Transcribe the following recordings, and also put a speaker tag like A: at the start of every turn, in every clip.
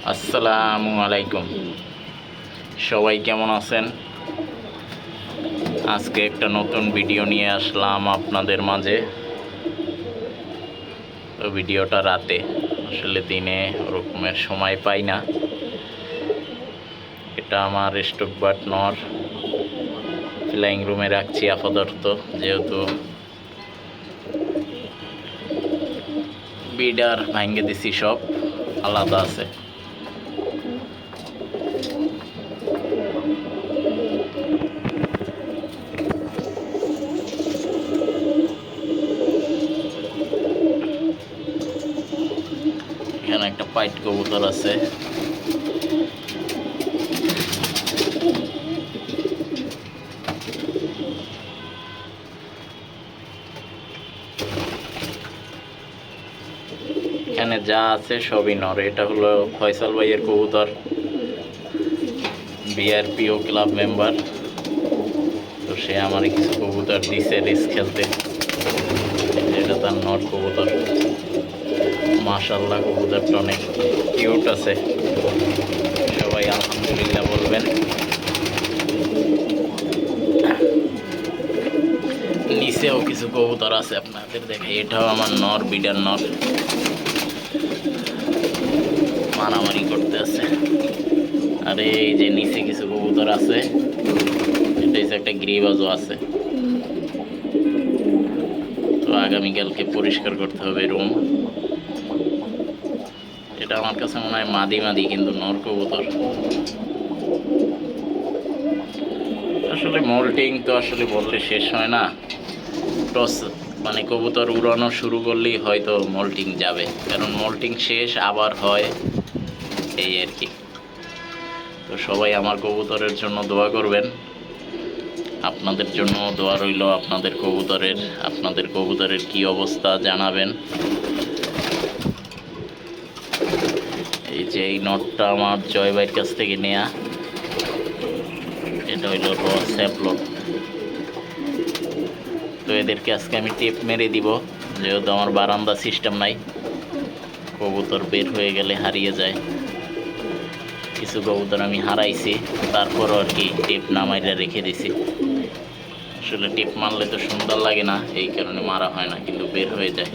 A: আসসালামু আলাইকুম। সবাই কেমন আছেন? আজকে একটা নতুন ভিডিও নিয়ে আসলাম আপনাদের মাঝে। তো ভিডিওটা রাতে, আসলে দিনে ওরকমের সময় পাই না। এটা আমার স্টক বাট নর ফ্লাইং রুমে রাখছি আপাতত, যেহেতু বিডার ভাঙ্গে দিছি, সব আলাদা আছে। এখানে একটা পাইট কবুতর আছে। এখানে যা আছে সবই নর। এটা হলো ফয়সাল ভাইয়ের কবুতর, বিআরপিও ক্লাব মেম্বার। তো সে আমার কিছু কবুতর দিছে রেস খেলতে। এটা তার নর কবুতর। মাশাআল্লাহ, কবুতরটা অনেক কিউট আছে। সবাই আলহামদুলিল্লাহ বলবেন। নিচেও কিছু কবুতর আছে, আপনাদের দেখে। এটাও আমার নর, বিডার নর, মারামারি করতে আছে। আর এই যে নিচে কিছু কবুতর আছে। এটা হচ্ছে একটা গিরিবাজও আছে। তো আগামীকালকে পরিষ্কার করতে হবে রুম। এটা আমার কাছে মনে হয় মাদি মাদি, কিন্তু নর কবুতর। আসলে মোল্টিং তো আসলে বললে শেষ হয় না। টস মানে কবুতর উড়ানো শুরু করলেই হয়তো মোল্টিং যাবে, কারণ মোল্টিং শেষ আবার হয়, এই আর কি। তো সবাই আমার কবুতরের জন্য দোয়া করবেন। আপনাদের জন্য দোয়া রইল। আপনাদের কবুতরের কি অবস্থা জানাবেন। এই যে এই নটটা আমার জয় ভাইয়ের কাছ থেকে নেয়া। এটা হইল র স্যাপলট। তো এদেরকে আজকে আমি টেপ মেরে দিব, যেহেতু আমার বারান্দা সিস্টেম নাই। কবুতর বের হয়ে গেলে হারিয়ে যায়। কিছু কবুতর আমি হারাইছি, তারপরও আর কি টেপ না মাইরা রেখে দিছি। আসলে টেপ মারলে তো সুন্দর লাগে না, এই কারণে মারা হয় না, কিন্তু বের হয়ে যায়।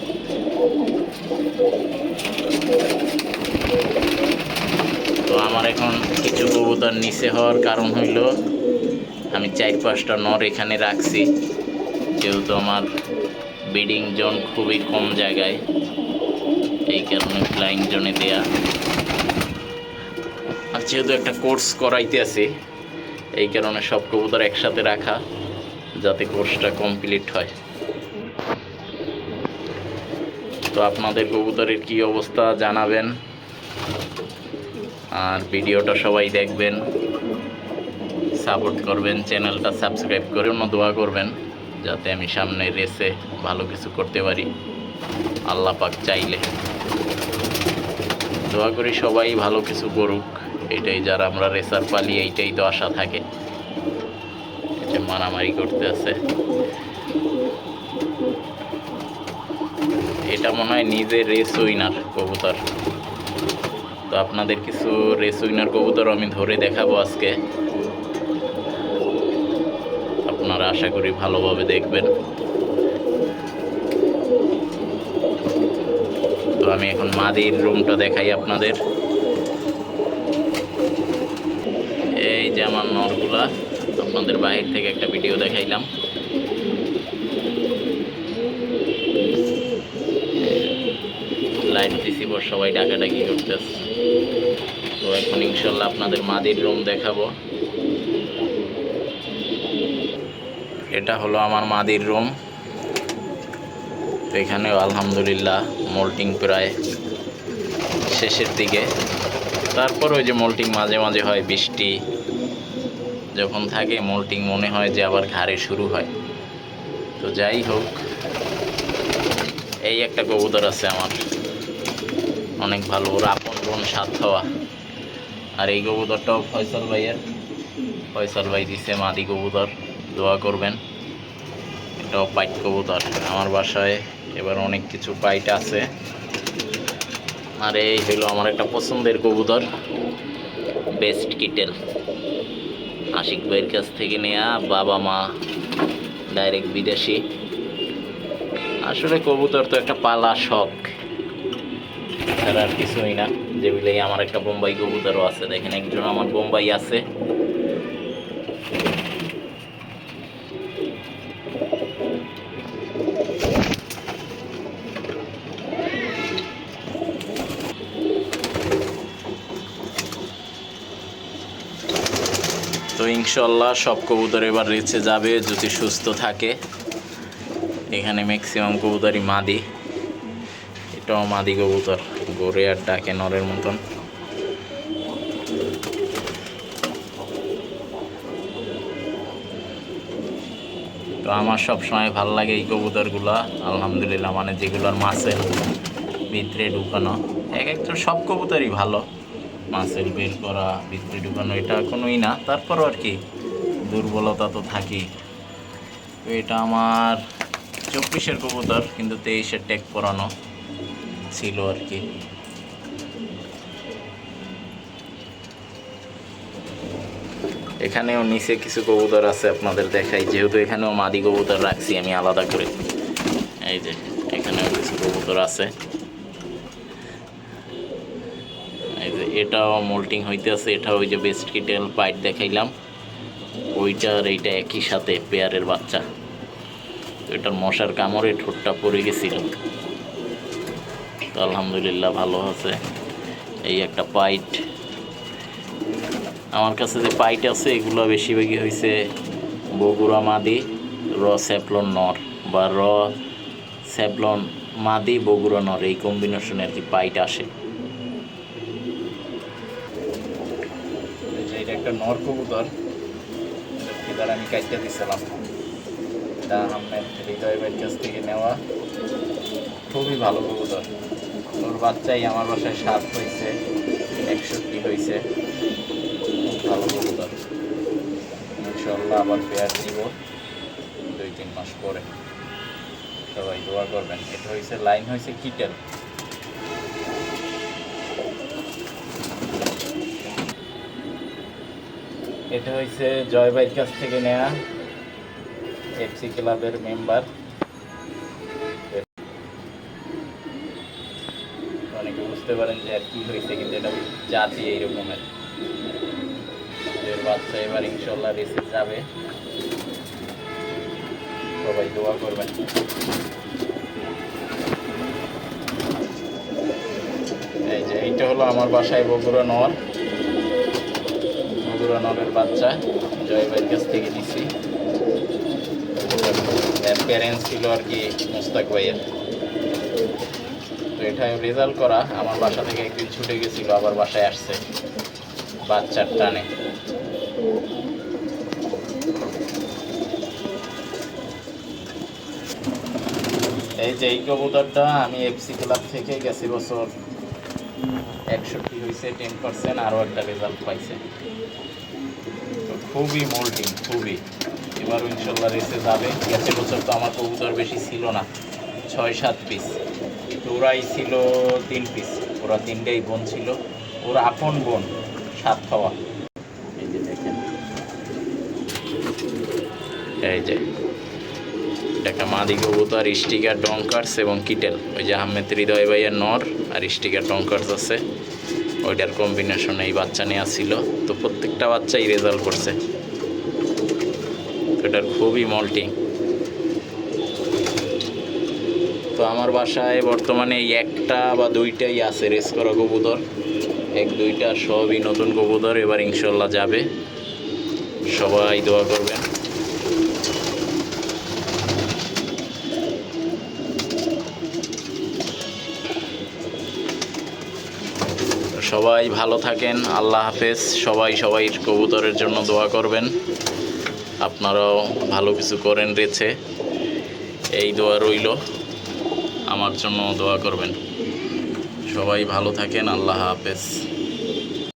A: তো আমার এখন কিছু কবুতর নিচে হওয়ার কারণ হইল, আমি 4-5টা নর এখানে রাখছি, যেহেতু আমার ব্রিডিং জোন খুবই কম জায়গায়, এই কারণে ফ্লাইং জোনে দেয়া। আর যেহেতু একটা কোর্স করাইতে আছে, এই কারণে সব কবুতর একসাথে রাখা, যাতে কোর্সটা কমপ্লিট হয়। তো আপনাদের কবুতরের কি অবস্থা জানাবেন। আর ভিডিওটা সবাই দেখবেন, সাপোর্ট করবেন, চ্যানেলটা সাবস্ক্রাইব করে অন্য দোয়া করবেন, যাতে আমি সামনে রেসে ভালো কিছু করতে পারি, আল্লাহ পাক চাইলে। দোয়া করি সবাই ভালো কিছু করুক, এটাই। যারা আমরা রেসার পালি, এইটাই তো আশা থাকে। এটা মারামারি করতে আছে। এটা মনে হয় নিজে রেস উইনার কবুতর। তো আপনাদের কিছু রেস উইনার কবুতর আমি ধরে দেখাবো আজকে, আপনারা আশা করি ভালোভাবে দেখবেন। তো আমি এখন মাদির রুমটা দেখাই আপনাদের। এই যে আমার নরগুলা, আপনাদের বাহির থেকে একটা ভিডিও দেখাইলাম। লাইট দিছি পর সবাই ডাকাডাকি করতেছে। তো এখন ইনশাল্লাহ আপনাদের মাদির রুম দেখাবো। এটা হলো আমার মাদির রুম। তো এখানেও আলহামদুলিল্লাহ মোল্টিং প্রায় শেষের দিকে। তারপর ওই যে মোল্টিং মাঝে মাঝে হয়, বৃষ্টি যখন থাকে মোল্টিং মনে হয় যে আবার ঘাড়ে শুরু হয়। তো যাই হোক, এই একটা কবুতর আছে আমার, অনেক ভালো, ওর আপন বোন সাত হওয়া। আর এই কবুতরটাও ফয়সাল ভাইয়ের। ফয়সাল ভাই দিছে মাদি কবুতর, দোয়া করবেন। এটাও পাইট কবুতর। আমার বাসায় এবার অনেক কিছু পাইট আছে। আর এই হইলো আমার একটা পছন্দের কবুতর, বেস্ট কিটেল। আশিক ভাইয়ের কাছ থেকে নেয়া, বাবা মা ডাইরেক্ট বিদেশি। আসলে কবুতর তো একটা পালা শখ, তার আর কিছুই না। যেগুলোই আমার একটা বোম্বাই কবুতরও আছে, দেখেন একজন আমার বোম্বাই আছে। তো ইনশাল্লাহ সব কবুতর এবার রেচে যাবে যদি সুস্থ থাকে। এখানে ম্যাক্সিমাম কবুতরই মাদি, এটাও মাদি কবুতর, গড়ে আর ডাকে নরের মতন। তো আমার সব সময় ভালো লাগে এই কবুতরগুলা, আলহামদুলিল্লাহ, মানে যেগুলোর মাছের ভিতরে ঢুকানো। একটা সব কবুতরই ভালো, মাছের বের করা, ভিতরে ঢুকানো, এটা কোনোই না। তারপরও আর কি দুর্বলতা তো থাকেই। তো এটা আমার 24-এর কবুতর, কিন্তু 23-এর ট্যাগ পরানো ছিল আর কি। এখানেও নিচে কিছু কবুতর আছে, আপনাদের দেখাই, যেহেতু এখানেও মাদি কবুতর রাখছি আমি আলাদা করে। এই যে এখানেও কিছু কবুতর আছে। এই যে এটাও মোল্টিং হইতেছে, এটা ওই যে বেস্ট কিটেল পাইট দেখাইলাম, ওইটার এইটা একই সাথে পেয়ারের বাচ্চা। তো এটার মশার কামড়ে ঠোঁটটা পড়ে গেছিল, তো আলহামদুলিল্লাহ ভালো আছে। এই একটা পাইট। আমার কাছে যে পাইট আছে এগুলো বেশিরভাগই হয়েছে বগুড়া মাদি র স্যাপলন নর, বা র স্যাপলন মাদি বগুড়া নর, এই কম্বিনেশনে আর কি পাইট আসে। এটা একটা নর কবুতর, এবার আমি কাটতে দিছিলাম, এটা আহমেদ হৃদয় ভাইয়ের কাছ থেকে নেওয়া। খুবই ভালো কবুতর, ওর বাচ্চাই আমার বাসায় 7 হয়েছে, 61 হয়েছে। খুব ভালো কবুতর, ইনশাল্লাহ আবার পেয়ার দিব 2-3 মাস পরে। সবাই দোয়া করবেন। এটা হয়েছে লাইন হয়েছে কিটেল। এটা হয়েছে জয় ভাইয়ের কাছ থেকে নেয়া, এফসি ক্লাবের মেম্বার। অনেকে বুঝতে পারেন যে আর কি হয়েছে, কিন্তু এটা জাতি এইরকমের। এর বাচ্চা এবার ইনশাল্লাহ রেসে যাবে, সবাই দোয়া করবেন। এই যে এইটা হলো আমার বাসায় বগুড়া নর, বগুড়া নরের বাচ্চা জয় ভাইয়ের কাছ থেকে নিছি। প্যারেন্টস ছিল আর কি মুস্তাক ভাইয়ের। তো এটা রেজাল্ট করা, আমার বাসা থেকে একদিন ছুটে গেছিল, আবার বাসায় আসছে বাচ্চার টানে। এই যে এই কবুতরটা আমি এফসি ক্লাব থেকে গেছি বছর 61 হয়েছে, 10%, আরও একটা রেজাল্ট পাইছে। তো খুবই মোল্টিং, খুবই। এবার ইনশাল্লাহ রেসে যাবে। গেছে বছর তো আমার কবুতর বেশি ছিল না, 6-7 পিস, তো ওরাই ছিল 3 পিস। ওরা 3টাই বোন ছিল, ওর আপন বোন, 7 খাওয়া। এই যে দেখেন, এই যে একটা মাদি কবুতর, স্টিকার ডঙ্কার্স এবং কিটেল। ওই যে আহমেদ হৃদয় ভাইয়ের নর আর স্টিকার ডঙ্কার্স আছে, ওইটার কম্বিনেশনে এই বাচ্চা নেওয়া ছিল। তো প্রত্যেকটা বাচ্চাই রেজাল্ট করছে, এটার খুবই মল্টিং। তো আমার বাসায় বর্তমানে এই একটা বা 2টাই আছে রেস করা কবুতর, 1-2টা সবই নতুন কবুতর। এবার ইনশাল্লাহ যাবে, সবাই দোয়া করবেন। সবাই ভালো থাকেন, আল্লাহ হাফেজ। সবাই সবাই কবুতরের জন্য দোয়া করবেন, আপনারাও ভালো কিছু করেন রেছে, এই দোয়া রইল। আমার জন্য দোয়া করবেন। সবাই ভালো থাকেন, আল্লাহ হাফেজ।